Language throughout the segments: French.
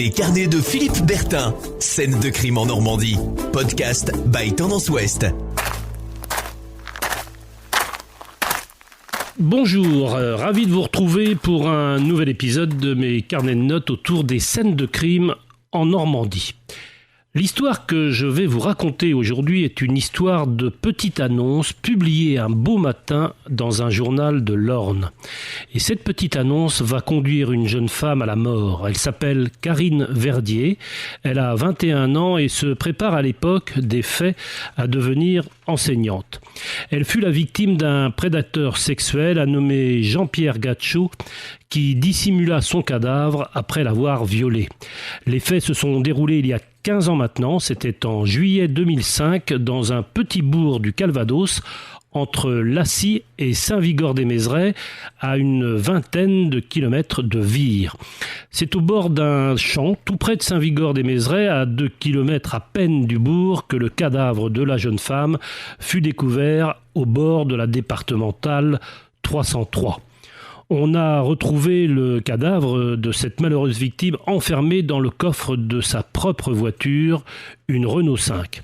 Les carnets de Philippe Bertin. Scène de crime en Normandie. Podcast by Tendance Ouest. Bonjour, ravi de vous retrouver pour un nouvel épisode de mes carnets de notes autour des scènes de crime en Normandie. L'histoire que je vais vous raconter aujourd'hui est une histoire de petite annonce publiée un beau matin dans un journal de l'Orne. Et cette petite annonce va conduire une jeune femme à la mort. Elle s'appelle Karine Verdier, elle a 21 ans et se prépare à l'époque des faits à devenir enseignante. Elle fut la victime d'un prédateur sexuel nommé Jean-Pierre Gatchot qui dissimula son cadavre après l'avoir violé. Les faits se sont déroulés il y a 15 ans maintenant, c'était en juillet 2005 dans un petit bourg du Calvados entre Lacy et Saint-Vigor-des-Mézerais à une vingtaine de kilomètres de Vire. C'est au bord d'un champ tout près de Saint-Vigor-des-Mézerais à 2 kilomètres à peine du bourg que le cadavre de la jeune femme fut découvert au bord de la départementale 303. On a retrouvé le cadavre de cette malheureuse victime enfermé dans le coffre de sa propre voiture, une Renault 5.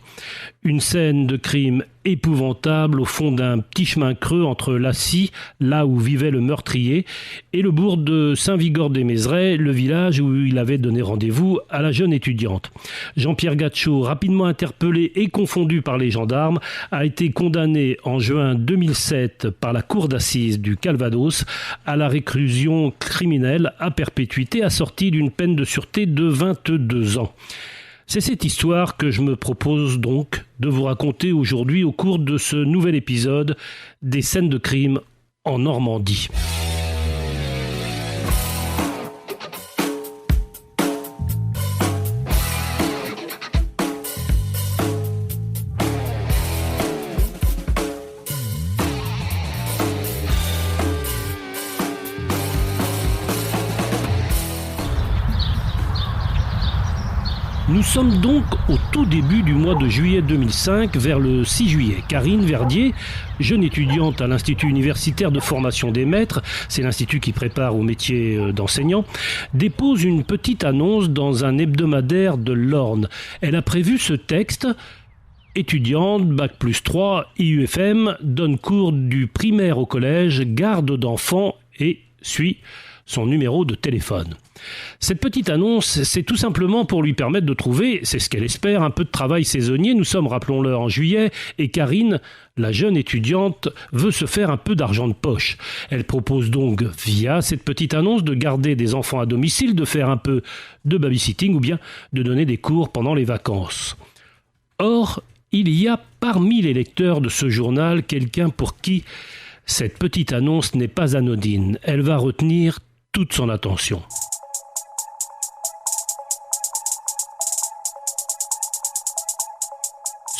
Une scène de crime épouvantable au fond d'un petit chemin creux entre Lacy, là où vivait le meurtrier, et le bourg de Saint-Vigor-des-Mézerais, le village où il avait donné rendez-vous à la jeune étudiante. Jean-Pierre Gatchot, rapidement interpellé et confondu par les gendarmes, a été condamné en juin 2007 par la cour d'assises du Calvados à la réclusion criminelle à perpétuité assortie d'une peine de sûreté de 22 ans. C'est cette histoire que je me propose donc de vous raconter aujourd'hui au cours de ce nouvel épisode des scènes de crime en Normandie. Nous sommes donc au tout début du mois de juillet 2005, vers le 6 juillet. Karine Verdier, jeune étudiante à l'Institut universitaire de formation des maîtres, c'est l'institut qui prépare au métier d'enseignant, dépose une petite annonce dans un hebdomadaire de l'Orne. Elle a prévu ce texte: étudiante, bac+3, IUFM, donne cours du primaire au collège, garde d'enfants et suit son numéro de téléphone. Cette petite annonce, c'est tout simplement pour lui permettre de trouver, c'est ce qu'elle espère, un peu de travail saisonnier. Nous sommes, rappelons-le, en juillet, et Karine, la jeune étudiante, veut se faire un peu d'argent de poche. Elle propose donc, via cette petite annonce, de garder des enfants à domicile, de faire un peu de babysitting ou bien de donner des cours pendant les vacances. Or, il y a parmi les lecteurs de ce journal quelqu'un pour qui cette petite annonce n'est pas anodine. Elle va retenir toute son attention.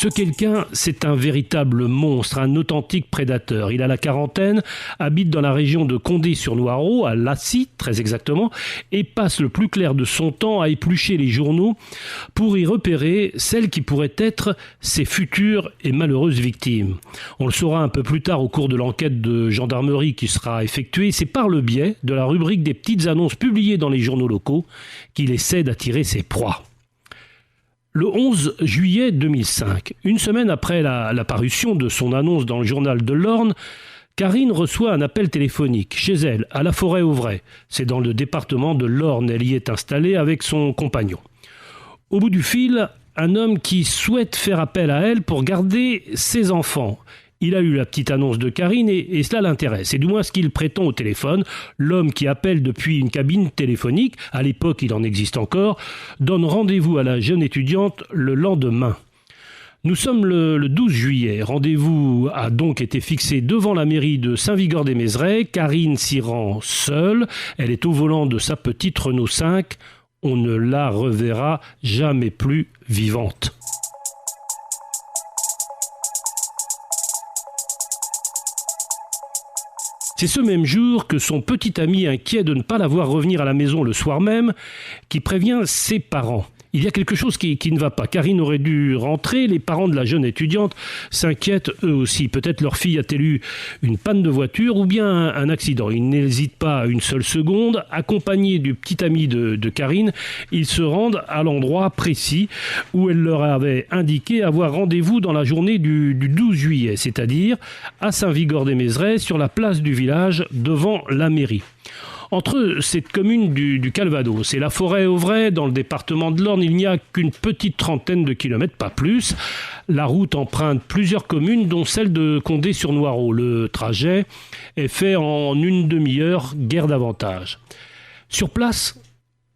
Ce quelqu'un, c'est un véritable monstre, un authentique prédateur. Il a la quarantaine, habite dans la région de Condé-sur-Noireau, à Lacy, très exactement, et passe le plus clair de son temps à éplucher les journaux pour y repérer celles qui pourraient être ses futures et malheureuses victimes. On le saura un peu plus tard au cours de l'enquête de gendarmerie qui sera effectuée. C'est par le biais de la rubrique des petites annonces publiées dans les journaux locaux qu'il essaie d'attirer ses proies. Le 11 juillet 2005, une semaine après la parution de son annonce dans le journal de l'Orne, Karine reçoit un appel téléphonique chez elle, à la Forêt-Auvray. C'est dans le département de l'Orne, elle y est installée avec son compagnon. Au bout du fil, un homme qui souhaite faire appel à elle pour garder ses enfants. Il a lu la petite annonce de Karine et cela l'intéresse. C'est du moins ce qu'il prétend au téléphone. L'homme qui appelle depuis une cabine téléphonique, à l'époque il en existe encore, donne rendez-vous à la jeune étudiante le lendemain. Nous sommes le 12 juillet. Rendez-vous a donc été fixé devant la mairie de Saint-Vigor-des-Mézerais. Karine s'y rend seule. Elle est au volant de sa petite Renault 5. On ne la reverra jamais plus vivante. C'est ce même jour que son petit ami, inquiet de ne pas la voir revenir à la maison le soir même, qui prévient ses parents. Il y a quelque chose qui ne va pas. Karine aurait dû rentrer. Les parents de la jeune étudiante s'inquiètent eux aussi. Peut-être leur fille a-t-elle eu une panne de voiture ou bien un accident. Ils n'hésitent pas une seule seconde. Accompagnés du petit ami de Karine, ils se rendent à l'endroit précis où elle leur avait indiqué avoir rendez-vous dans la journée du 12 juillet, c'est-à-dire à Saint-Vigor-des-Mézerais, sur la place du village devant la mairie. Entre cette commune du Calvados et la Forêt-Auvray, dans le département de l'Orne, il n'y a qu'une petite trentaine de kilomètres, pas plus. La route emprunte plusieurs communes, dont celle de Condé-sur-Noireau. Le trajet est fait en une demi-heure, guère davantage. Sur place,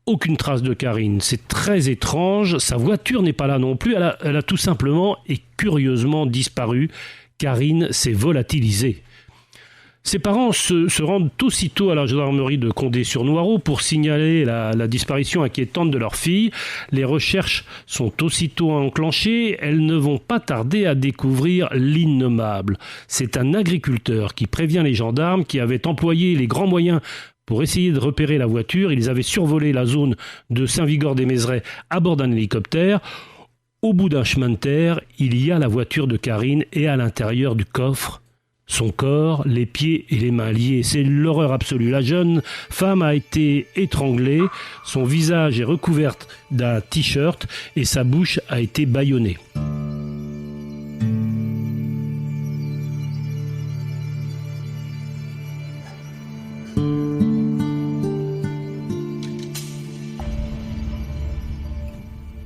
aucune trace de Karine. C'est très étrange. Sa voiture n'est pas là non plus. Elle a tout simplement et curieusement disparu. Karine s'est volatilisée. Ses parents se rendent aussitôt à la gendarmerie de Condé-sur-Noireau pour signaler la disparition inquiétante de leur fille. Les recherches sont aussitôt enclenchées. Elles ne vont pas tarder à découvrir l'innommable. C'est un agriculteur qui prévient les gendarmes qui avaient employé les grands moyens pour essayer de repérer la voiture. Ils avaient survolé la zone de Saint-Vigor-des-Mézerais à bord d'un hélicoptère. Au bout d'un chemin de terre, il y a la voiture de Karine et à l'intérieur du coffre, son corps, les pieds et les mains liés. C'est l'horreur absolue. La jeune femme a été étranglée, son visage est recouvert d'un t-shirt et sa bouche a été bâillonnée.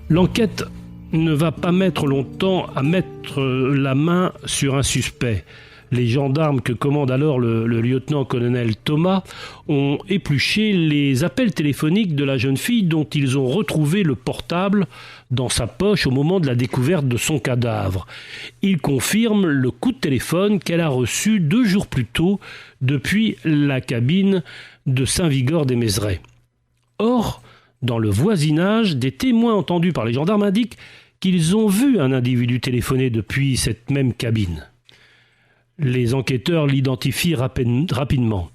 L'enquête ne va pas mettre longtemps à mettre la main sur un suspect. Les gendarmes que commande alors le lieutenant-colonel Thomas ont épluché les appels téléphoniques de la jeune fille dont ils ont retrouvé le portable dans sa poche au moment de la découverte de son cadavre. Ils confirment le coup de téléphone qu'elle a reçu 2 jours plus tôt depuis la cabine de Saint-Vigor-des-Mézerais. Or, dans le voisinage, des témoins entendus par les gendarmes indiquent qu'ils ont vu un individu téléphoner depuis cette même cabine. Les enquêteurs l'identifient rapidement.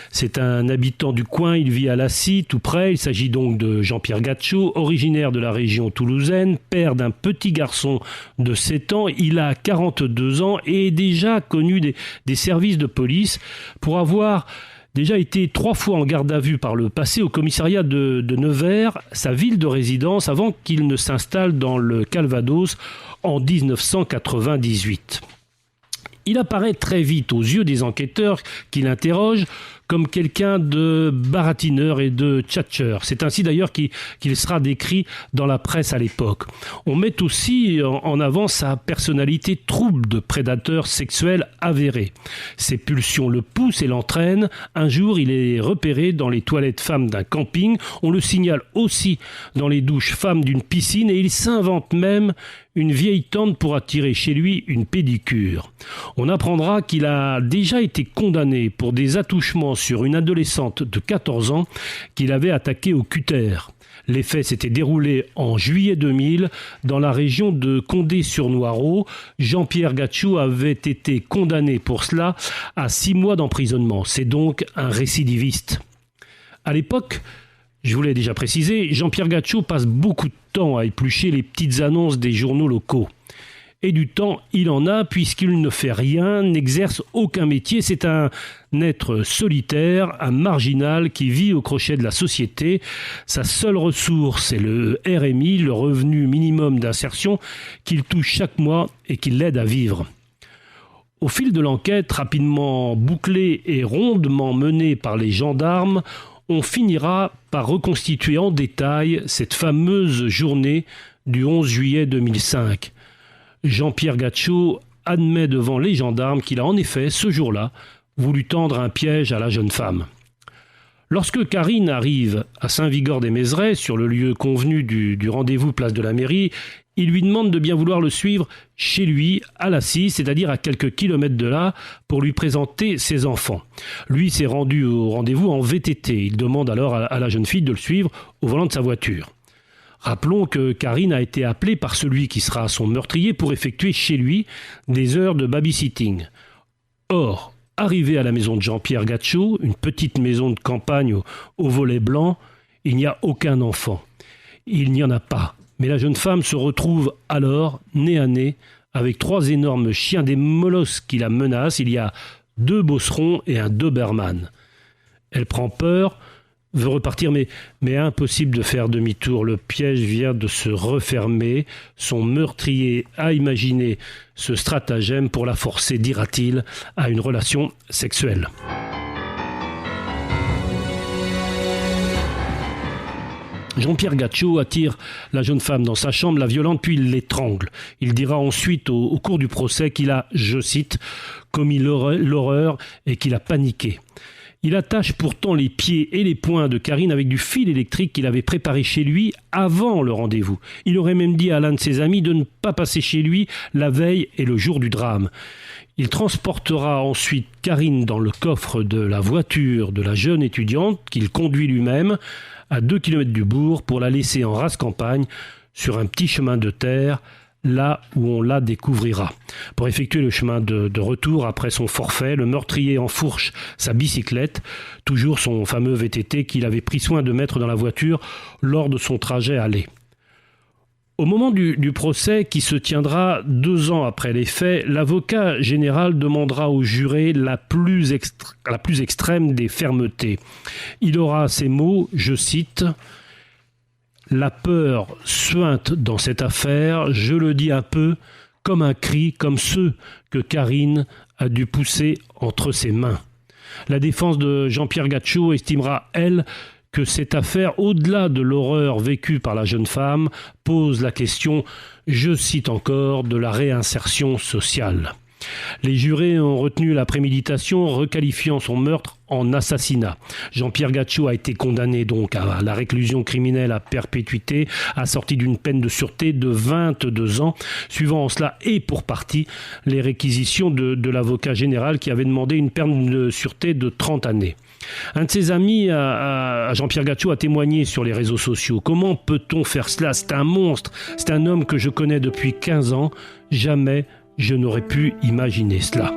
C'est un habitant du coin, il vit à Lassy, tout près. Il s'agit donc de Jean-Pierre Gatchot, originaire de la région toulousaine, père d'un petit garçon de 7 ans. Il a 42 ans et est déjà connu des services de police pour avoir déjà été 3 fois en garde à vue par le passé au commissariat de Nevers, sa ville de résidence, avant qu'il ne s'installe dans le Calvados en 1998. Il apparaît très vite aux yeux des enquêteurs qui l'interrogent comme quelqu'un de baratineur et de tchatcheur. C'est ainsi d'ailleurs qu'il sera décrit dans la presse à l'époque. On met aussi en avant sa personnalité trouble de prédateur sexuel avéré. Ses pulsions le poussent et l'entraînent. Un jour, il est repéré dans les toilettes femmes d'un camping. On le signale aussi dans les douches femmes d'une piscine et il s'invente même une vieille tante pour attirer chez lui une pédicure. On apprendra qu'il a déjà été condamné pour des attouchements sur une adolescente de 14 ans qu'il avait attaquée au cutter. Les faits s'étaient déroulés en juillet 2000 dans la région de Condé-sur-Noireau. Jean-Pierre Gatchot avait été condamné pour cela à 6 mois d'emprisonnement. C'est donc un récidiviste. À l'époque, je vous l'ai déjà précisé, Jean-Pierre Gatchot passe beaucoup de temps à éplucher les petites annonces des journaux locaux. Et du temps, il en a puisqu'il ne fait rien, n'exerce aucun métier. C'est un être solitaire, un marginal qui vit au crochet de la société. Sa seule ressource est le RMI, le revenu minimum d'insertion, qu'il touche chaque mois et qui l'aide à vivre. Au fil de l'enquête, rapidement bouclée et rondement menée par les gendarmes, on finira par reconstituer en détail cette fameuse journée du 11 juillet 2005. Jean-Pierre Gatchot admet devant les gendarmes qu'il a en effet, ce jour-là, voulu tendre un piège à la jeune femme. Lorsque Karine arrive à Saint-Vigor-des-Mézerais, sur le lieu convenu du rendez-vous place de la mairie, il lui demande de bien vouloir le suivre chez lui, à Lassy, c'est-à-dire à quelques kilomètres de là, pour lui présenter ses enfants. Lui s'est rendu au rendez-vous en VTT. Il demande alors à la jeune fille de le suivre au volant de sa voiture. Rappelons que Karine a été appelée par celui qui sera son meurtrier pour effectuer chez lui des heures de babysitting. Or, arrivé à la maison de Jean-Pierre Gatchot, une petite maison de campagne au volet blanc, il n'y a aucun enfant. Il n'y en a pas. Mais la jeune femme se retrouve alors, nez à nez, avec 3 énormes chiens des molosses qui la menacent. Il y a 2 bosserons et un doberman. Elle prend peur, veut repartir, mais impossible de faire demi-tour. Le piège vient de se refermer. Son meurtrier a imaginé ce stratagème pour la forcer, dira-t-il, à une relation sexuelle. Jean-Pierre Gaccio attire la jeune femme dans sa chambre, la violente, puis il l'étrangle. Il dira ensuite au cours du procès qu'il a, je cite, commis l'horreur et qu'il a paniqué. Il attache pourtant les pieds et les poings de Karine avec du fil électrique qu'il avait préparé chez lui avant le rendez-vous. Il aurait même dit à l'un de ses amis de ne pas passer chez lui la veille et le jour du drame. Il transportera ensuite Karine dans le coffre de la voiture de la jeune étudiante qu'il conduit lui-même à 2 km du bourg pour la laisser en rase campagne sur un petit chemin de terre, là où on la découvrira. Pour effectuer le chemin de retour après son forfait, le meurtrier enfourche sa bicyclette, toujours son fameux VTT qu'il avait pris soin de mettre dans la voiture lors de son trajet aller. Au moment du procès qui se tiendra 2 ans après les faits, l'avocat général demandera au juré la plus extrême des fermetés. Il aura ces mots, je cite, « La peur suinte dans cette affaire, je le dis un peu comme un cri, comme ceux que Karine a dû pousser entre ses mains. » La défense de Jean-Pierre Gaccio estimera, elle, que cette affaire, au-delà de l'horreur vécue par la jeune femme, pose la question, je cite encore, de la réinsertion sociale. Les jurés ont retenu la préméditation, requalifiant son meurtre en assassinat. Jean-Pierre Gaccio a été condamné donc à la réclusion criminelle à perpétuité, assorti d'une peine de sûreté de 22 ans, suivant en cela et pour partie les réquisitions de l'avocat général qui avait demandé une peine de sûreté de 30 années. Un de ses amis à Jean-Pierre Gaccio a témoigné sur les réseaux sociaux. « Comment peut-on faire cela ? C'est un monstre. C'est un homme que je connais depuis 15 ans. Jamais je n'aurais pu imaginer cela. »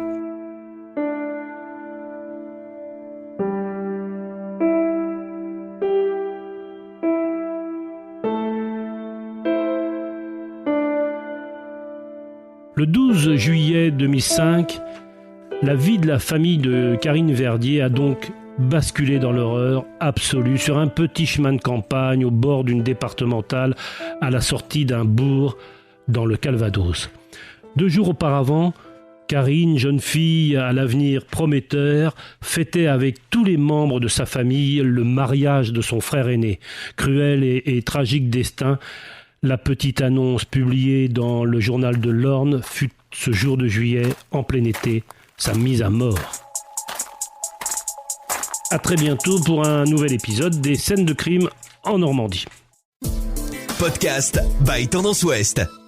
Le 12 juillet 2005, la vie de la famille de Karine Verdier a donc basculé dans l'horreur absolue sur un petit chemin de campagne au bord d'une départementale à la sortie d'un bourg dans le Calvados. 2 jours auparavant, Karine, jeune fille à l'avenir prometteur, fêtait avec tous les membres de sa famille le mariage de son frère aîné. Cruel et tragique destin, la petite annonce publiée dans le journal de l'Orne fut ce jour de juillet, en plein été, sa mise à mort. À très bientôt pour un nouvel épisode des Scènes de crime en Normandie. Podcast by Tendance Ouest.